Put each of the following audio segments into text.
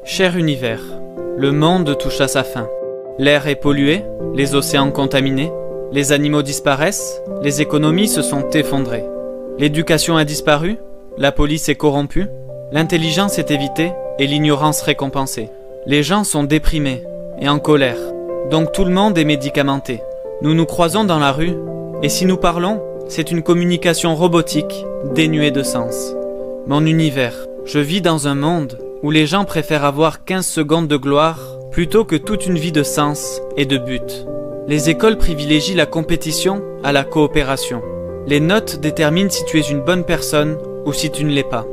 Cher univers, le monde touche à sa fin. L'air est pollué, les océans contaminés, les animaux disparaissent, les économies se sont effondrées. L'éducation a disparu, la police est corrompue, l'intelligence est évitée et l'ignorance récompensée. Les gens sont déprimés et en colère, donc tout le monde est médicamenté. Nous nous croisons dans la rue, et si nous parlons, c'est une communication robotique, dénuée de sens. Mon univers, je vis dans un monde où les gens préfèrent avoir 15 secondes de gloire plutôt que toute une vie de sens et de but. Les écoles privilégient la compétition à la coopération. Les notes déterminent si tu es une bonne personne ou si tu ne l'es pas.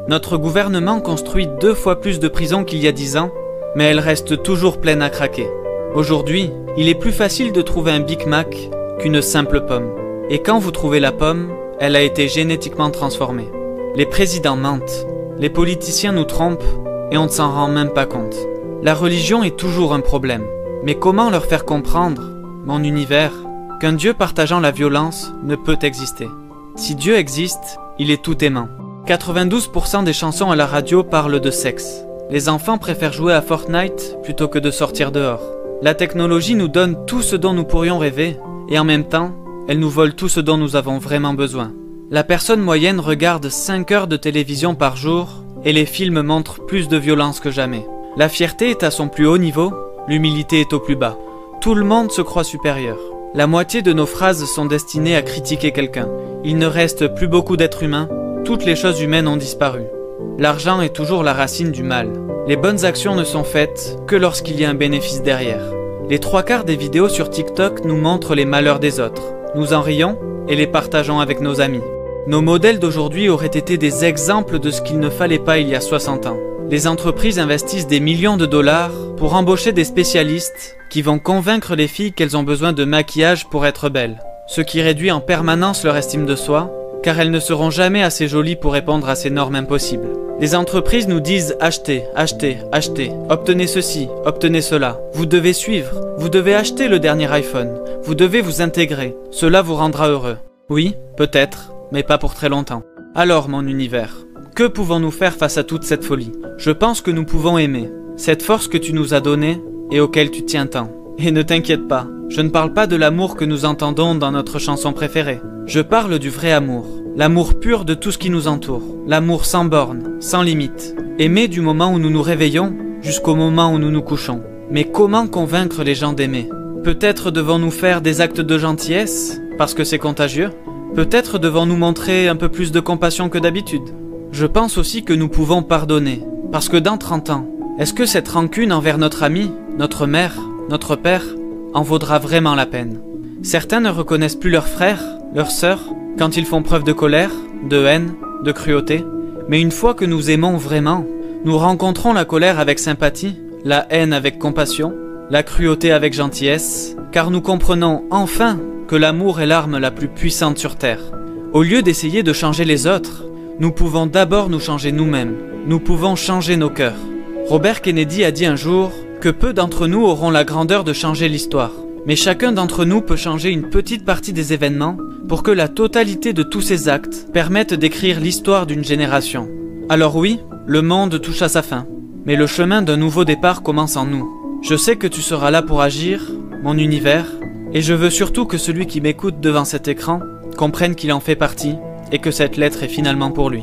Notre gouvernement construit 2 fois plus de prisons qu'il y a 10 ans, mais elles restent toujours pleines à craquer. Aujourd'hui, il est plus facile de trouver un Big Mac qu'une simple pomme. Et quand vous trouvez la pomme, elle a été génétiquement transformée. Les présidents mentent, les politiciens nous trompent et on ne s'en rend même pas compte. La religion est toujours un problème. Mais comment leur faire comprendre, mon univers, qu'un Dieu partageant la violence ne peut exister? Si Dieu existe, il est tout aimant. 92% des chansons à la radio parlent de sexe. Les enfants préfèrent jouer à Fortnite plutôt que de sortir dehors. La technologie nous donne tout ce dont nous pourrions rêver, et en même temps, elle nous vole tout ce dont nous avons vraiment besoin. La personne moyenne regarde 5 heures de télévision par jour, et les films montrent plus de violence que jamais. La fierté est à son plus haut niveau, l'humilité est au plus bas. Tout le monde se croit supérieur. La moitié de nos phrases sont destinées à critiquer quelqu'un. Il ne reste plus beaucoup d'êtres humains, toutes les choses humaines ont disparu. L'argent est toujours la racine du mal. Les bonnes actions ne sont faites que lorsqu'il y a un bénéfice derrière. Les 3/4 des vidéos sur TikTok nous montrent les malheurs des autres. Nous en rions et les partageons avec nos amis. Nos modèles d'aujourd'hui auraient été des exemples de ce qu'il ne fallait pas il y a 60 ans. Les entreprises investissent des millions de dollars pour embaucher des spécialistes qui vont convaincre les filles qu'elles ont besoin de maquillage pour être belles, ce qui réduit en permanence leur estime de soi, car elles ne seront jamais assez jolies pour répondre à ces normes impossibles. Les entreprises nous disent « achetez, achetez, achetez, obtenez ceci, obtenez cela, vous devez suivre, vous devez acheter le dernier iPhone, vous devez vous intégrer, cela vous rendra heureux. » Oui, peut-être, mais pas pour très longtemps. Alors mon univers, que pouvons-nous faire face à toute cette folie? Je pense que nous pouvons aimer, cette force que tu nous as donnée et auquel tu tiens tant. Et ne t'inquiète pas, je ne parle pas de l'amour que nous entendons dans notre chanson préférée. Je parle du vrai amour, l'amour pur de tout ce qui nous entoure, l'amour sans bornes, sans limite. Aimer du moment où nous nous réveillons jusqu'au moment où nous nous couchons. Mais comment convaincre les gens d'aimer? Peut-être devons-nous faire des actes de gentillesse, parce que c'est contagieux? Peut-être devons-nous montrer un peu plus de compassion que d'habitude? Je pense aussi que nous pouvons pardonner, parce que dans 30 ans, est-ce que cette rancune envers notre ami, notre mère, notre père, en vaudra vraiment la peine? Certains ne reconnaissent plus leurs frères, leurs sœurs, quand ils font preuve de colère, de haine, de cruauté. Mais une fois que nous aimons vraiment, nous rencontrons la colère avec sympathie, la haine avec compassion, la cruauté avec gentillesse, car nous comprenons enfin que l'amour est l'arme la plus puissante sur Terre. Au lieu d'essayer de changer les autres, nous pouvons d'abord nous changer nous-mêmes. Nous pouvons changer nos cœurs. Robert Kennedy a dit un jour que peu d'entre nous auront la grandeur de changer l'histoire. Mais chacun d'entre nous peut changer une petite partie des événements pour que la totalité de tous ces actes permettent d'écrire l'histoire d'une génération. Alors oui, le monde touche à sa fin, mais le chemin d'un nouveau départ commence en nous. Je sais que tu seras là pour agir, mon univers, et je veux surtout que celui qui m'écoute devant cet écran comprenne qu'il en fait partie et que cette lettre est finalement pour lui.